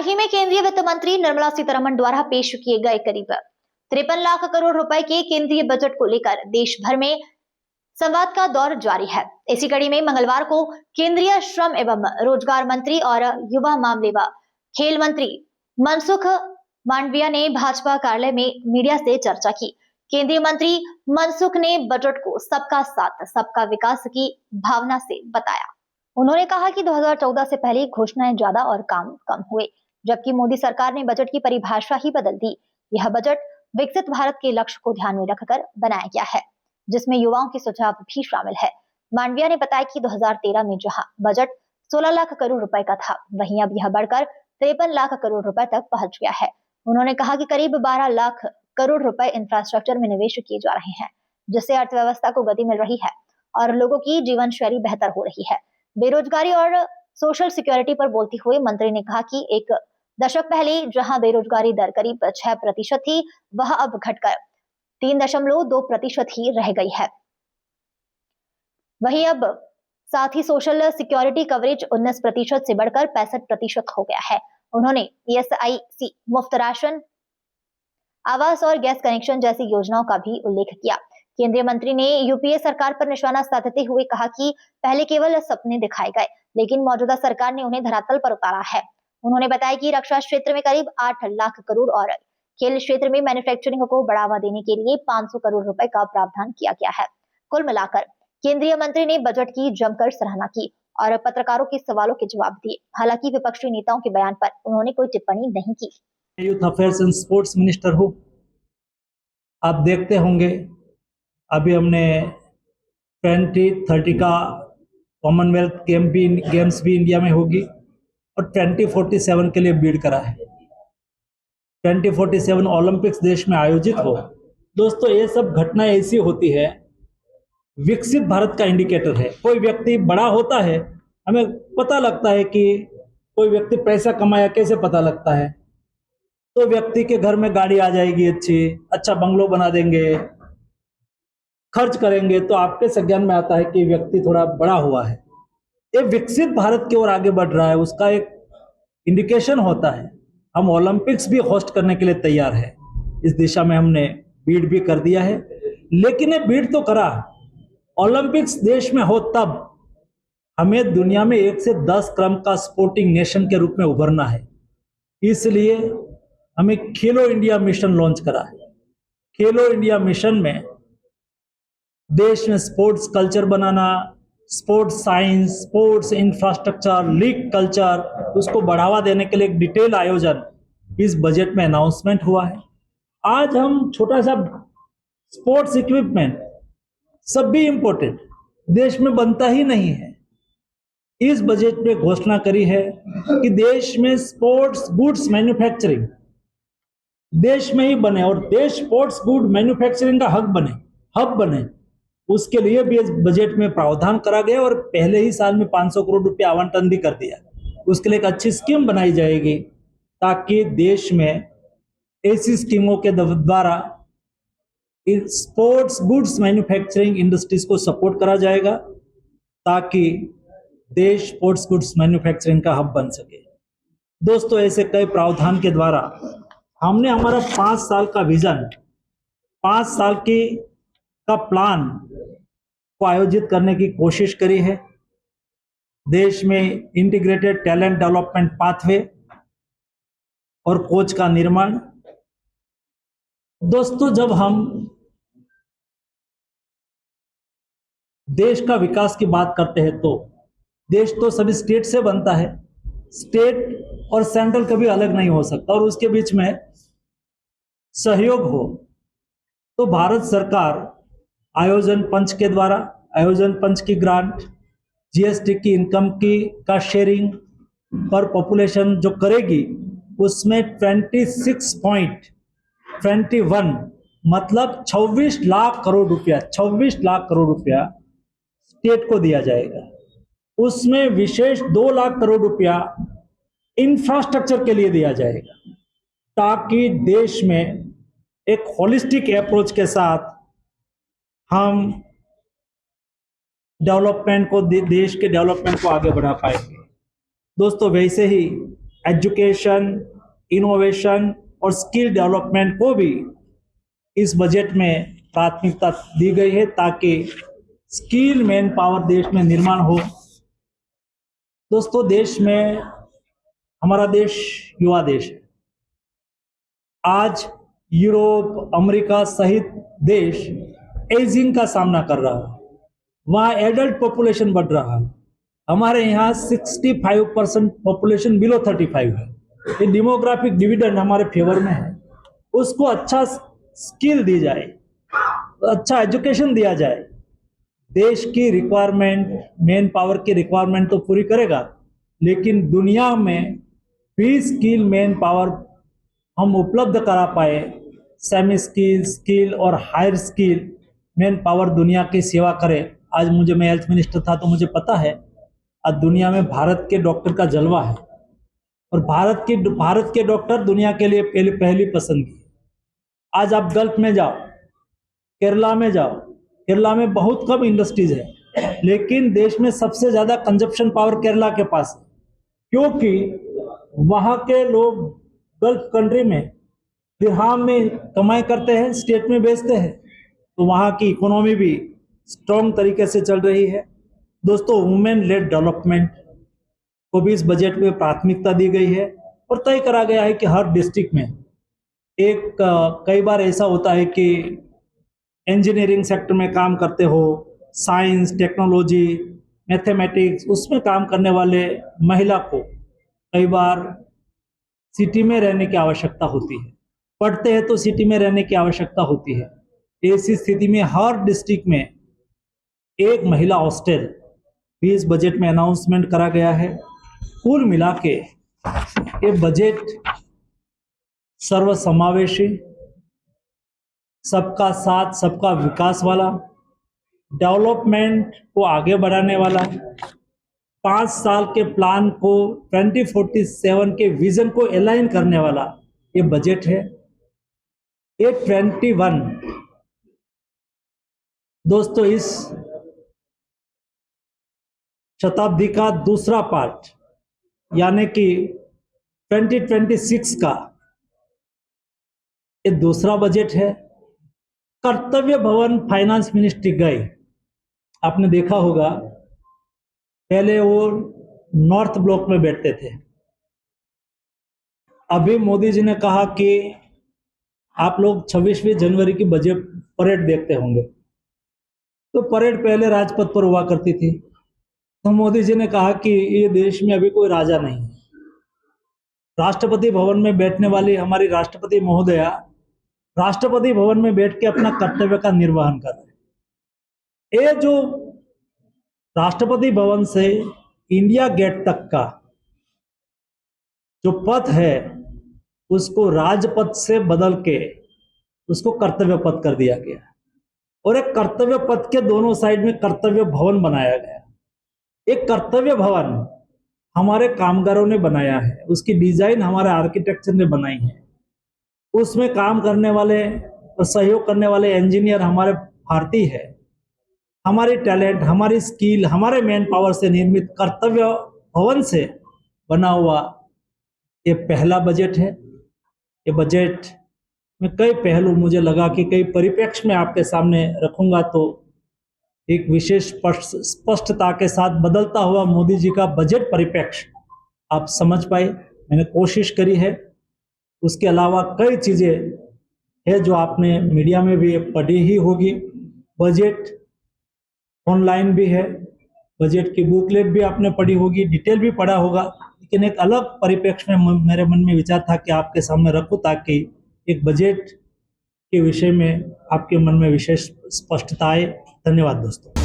ही में केंद्रीय वित्त मंत्री निर्मला सीतारमण द्वारा पेश किए गए करीब 53 लाख करोड़ रुपए के केंद्रीय बजट को लेकर देश भर में संवाद का दौर जारी है। इसी कड़ी में मंगलवार को केंद्रीय श्रम एवं रोजगार मंत्री और युवा मामले व खेल मंत्री मनसुख मांडविया ने भाजपा कार्यालय में मीडिया से चर्चा की। केंद्रीय मंत्री मनसुख ने बजट को सबका साथ सबका विकास की भावना से बताया। उन्होंने कहा कि 2014 से पहले घोषणाएं ज्यादा और काम कम हुए, जबकि मोदी सरकार ने बजट की परिभाषा ही बदल दी। यह बजट विकसित भारत के लक्ष्य को ध्यान में रखकर बनाया गया है, जिसमें युवाओं के सुझाव भी शामिल है। मांडविया ने बताया कि 2013 में जहां बजट 16 लाख करोड़ रुपए का था, वहीं अब यह बढ़कर 53 लाख करोड़ रुपए तक पहुंच गया है। उन्होंने कहा कि करीब 12 लाख करोड़ रुपए इंफ्रास्ट्रक्चर में निवेश किए जा रहे हैं, जिससे अर्थव्यवस्था को गति मिल रही है और लोगों की जीवन शैली बेहतर हो रही है। बेरोजगारी और सोशल सिक्योरिटी पर बोलते हुए मंत्री ने कहा कि एक दशक पहले जहां बेरोजगारी दर करीब 6% थी, वह अब घटकर 3.2% ही रह गई है। वहीं अब साथ ही सोशल सिक्योरिटी कवरेज 19% से बढ़कर 65% हो गया है। उन्होंने ESIC, मुफ्त राशन, आवास और गैस कनेक्शन जैसी योजनाओं का भी उल्लेख किया। केंद्रीय मंत्री ने यूपीए सरकार पर निशाना साधते हुए कहा कि पहले केवल सपने दिखाए गए, लेकिन मौजूदा सरकार ने उन्हें धरातल पर उतारा है। उन्होंने बताया कि रक्षा क्षेत्र में करीब 8 लाख करोड़ और खेल क्षेत्र में मैन्युफैक्चरिंग को बढ़ावा देने के लिए 500 करोड़ रुपए का प्रावधान किया गया है। कुल मिलाकर केंद्रीय मंत्री ने बजट की जमकर सराहना की और पत्रकारों के सवालों के जवाब दिए। हालांकि विपक्षी नेताओं के बयान पर उन्होंने कोई टिप्पणी नहीं की। Youth affairs and sports minister हूँ। आप देखते होंगे अभी हमने 2030 का कॉमनवेल्थ गेम्स भी इंडिया में होगी और 2047 के लिए बीड करा है। 2047 ओलंपिक्स देश में आयोजित हो। दोस्तों, ये सब घटनाएं ऐसी होती है, विकसित भारत का इंडिकेटर है। कोई व्यक्ति बड़ा होता है, हमें पता लगता है कि कोई व्यक्ति पैसा कमाया, कैसे पता लगता है? तो व्यक्ति के घर में गाड़ी आ जाएगी, अच्छा बंगलो बना देंगे, खर्च करेंगे, तो आपके संज्ञान में आता है कि व्यक्ति थोड़ा बड़ा हुआ है। ये विकसित भारत की ओर आगे बढ़ रहा है, उसका एक इंडिकेशन होता है। हम ओलंपिक्स भी होस्ट करने के लिए तैयार है। इस दिशा में हमने बीड भी कर दिया है। लेकिन ये बीड तो करा, ओलंपिक्स देश में हो तब हमें दुनिया में 1 से 10 क्रम का स्पोर्टिंग नेशन के रूप में उभरना है। इसलिए हमें खेलो इंडिया मिशन लॉन्च करा है। खेलो इंडिया मिशन में देश में स्पोर्ट्स कल्चर बनाना, sports science, sports infrastructure, league culture, उसको बढ़ावा देने के लिए एक डिटेल आयोजन इस बजट में अनाउंसमेंट हुआ है। आज हम छोटा सा स्पोर्ट्स इक्विपमेंट सब भी इंपोर्टेड देश में बनता ही नहीं है। इस बजट में घोषणा करी है कि देश में स्पोर्ट्स गुड्स मैन्युफैक्चरिंग देश में ही बने और देश स्पोर्ट्स गुड मैन्युफैक्चरिंग का हब बने। उसके लिए भी इस बजट में प्रावधान करा गया और पहले ही साल में 500 करोड़ रुपया आवंटन भी कर दिया। उसके लिए एक अच्छी स्कीम बनाई जाएगी ताकि देश में ऐसी स्कीमों के द्वारा स्पोर्ट्स गुड्स मैन्युफैक्चरिंग इंडस्ट्रीज को सपोर्ट करा जाएगा ताकि देश स्पोर्ट्स गुड्स मैन्युफैक्चरिंग का हब बन सके। दोस्तों, ऐसे कई प्रावधान के द्वारा हमने हमारा 5 साल का विजन, 5 साल का प्लान को आयोजित करने की कोशिश करी है। देश में इंटीग्रेटेड टैलेंट डेवलपमेंट पाथवे और कोच का निर्माण। दोस्तों, जब हम देश का विकास की बात करते हैं तो देश तो सभी स्टेट से बनता है। स्टेट और सेंट्रल कभी अलग नहीं हो सकता और उसके बीच में सहयोग हो। तो भारत सरकार आयोजन पंच के द्वारा, आयोजन पंच की ग्रांट, जीएसटी की इनकम का शेयरिंग पर पॉपुलेशन जो करेगी, उसमें 26.21 मतलब 26 लाख करोड़ रुपया स्टेट को दिया जाएगा। उसमें विशेष 2 लाख करोड़ रुपया इंफ्रास्ट्रक्चर के लिए दिया जाएगा ताकि देश में एक होलिस्टिक अप्रोच के साथ हम देश के डेवलपमेंट को आगे बढ़ा पाएंगे। दोस्तों, वैसे ही एजुकेशन, इनोवेशन और स्किल डेवलपमेंट को भी इस बजट में प्राथमिकता दी गई है ताकि स्किल मैन पावर देश में निर्माण हो। दोस्तों, देश में हमारा देश युवा देश है। आज यूरोप, अमेरिका सहित देश एजिंग का सामना कर रहा है। वहाँ एडल्ट पॉपुलेशन बढ़ रहा है। हमारे यहाँ 65% पॉपुलेशन बिलो 35 है। ये डेमोग्राफिक डिविडेंड हमारे फेवर में है। उसको अच्छा स्किल दी जाए, अच्छा एजुकेशन दिया जाए, देश की रिक्वायरमेंट, मैन पावर की रिक्वायरमेंट तो पूरी करेगा, लेकिन दुनिया में भी स्किल मैन पावर हम उपलब्ध करा पाए, सेमी स्किल, स्किल और हायर स्किल मैन पावर दुनिया की सेवा करे। आज मैं हेल्थ मिनिस्टर था तो मुझे पता है आज दुनिया में भारत के डॉक्टर का जलवा है और भारत के डॉक्टर दुनिया के लिए पहली पसंदगी है। आज आप गल्फ में जाओ, केरला में जाओ, केरला में बहुत कम इंडस्ट्रीज है, लेकिन देश में सबसे ज्यादा कंजप्शन पावर केरला के पास है, क्योंकि वहाँ के लोग गल्फ कंट्री में दिरहाम में कमाई करते हैं, स्टेट में बेचते हैं, तो वहाँ की इकोनॉमी भी स्ट्रॉन्ग तरीके से चल रही है। दोस्तों, वुमेन लेड डेवलपमेंट को भी इस बजट में प्राथमिकता दी गई है और तय करा गया है कि हर डिस्ट्रिक्ट में कई बार ऐसा होता है कि इंजीनियरिंग सेक्टर में काम करते हो, साइंस, टेक्नोलॉजी, मैथमेटिक्स, उसमें काम करने वाले महिला को कई बार सिटी में रहने की आवश्यकता होती है, पढ़ते हैं तो सिटी में रहने की आवश्यकता होती है। ऐसी स्थिति में हर डिस्ट्रिक्ट में एक महिला हॉस्टल भी इस बजट में अनाउंसमेंट करा गया है। कुल मिला के ये बजट सर्वसमावेशी, सबका साथ सबका विकास वाला, डेवलपमेंट को आगे बढ़ाने वाला, 5 साल के प्लान को 2047 के विजन को अलाइन करने वाला ये बजट है। ये 21 दोस्तों इस शताब्दी का दूसरा पार्ट यानी कि 2026 का ये दूसरा बजट है। कर्तव्य भवन फाइनेंस मिनिस्ट्री गए, आपने देखा होगा पहले वो नॉर्थ ब्लॉक में बैठते थे। अभी मोदी जी ने कहा कि आप लोग 26वीं जनवरी की बजट परेड देखते होंगे, तो परेड पहले राजपथ पर हुआ करती थी। तो मोदी जी ने कहा कि ये देश में अभी कोई राजा नहीं है। राष्ट्रपति भवन में बैठने वाली हमारी राष्ट्रपति महोदया राष्ट्रपति भवन में बैठ के अपना कर्तव्य का निर्वहन कर रहे। ये जो राष्ट्रपति भवन से इंडिया गेट तक का जो पथ है उसको राजपथ से बदल के उसको कर्तव्य पथ कर दिया गया और एक कर्तव्य पथ के दोनों साइड में कर्तव्य भवन बनाया गया। एक कर्तव्य भवन हमारे कामगारों ने बनाया है, उसकी डिजाइन हमारे आर्किटेक्चर ने बनाई है, उसमें काम करने वाले और सहयोग करने वाले इंजीनियर हमारे भारतीय है। हमारी टैलेंट, हमारी स्किल, हमारे मैन पावर से निर्मित कर्तव्य भवन से बना हुआ ये पहला बजट है। ये बजट में कई पहलू मुझे लगा कि कई परिप्रेक्ष्य में आपके सामने रखूंगा तो एक विशेष स्पष्टता के साथ बदलता हुआ मोदी जी का बजट परिप्रेक्ष्य आप समझ पाए। मैंने कोशिश करी है। उसके अलावा कई चीज़ें है जो आपने मीडिया में भी पढ़ी ही होगी। बजट ऑनलाइन भी है, बजट की बुकलेट भी आपने पढ़ी होगी, डिटेल भी पढ़ा होगा, लेकिन एक अलग परिप्रेक्ष्य में मेरे मन में विचार था कि आपके सामने रखूं ताकि एक बजट के विषय में आपके मन में विशेष स्पष्टता आए। धन्यवाद दोस्तों।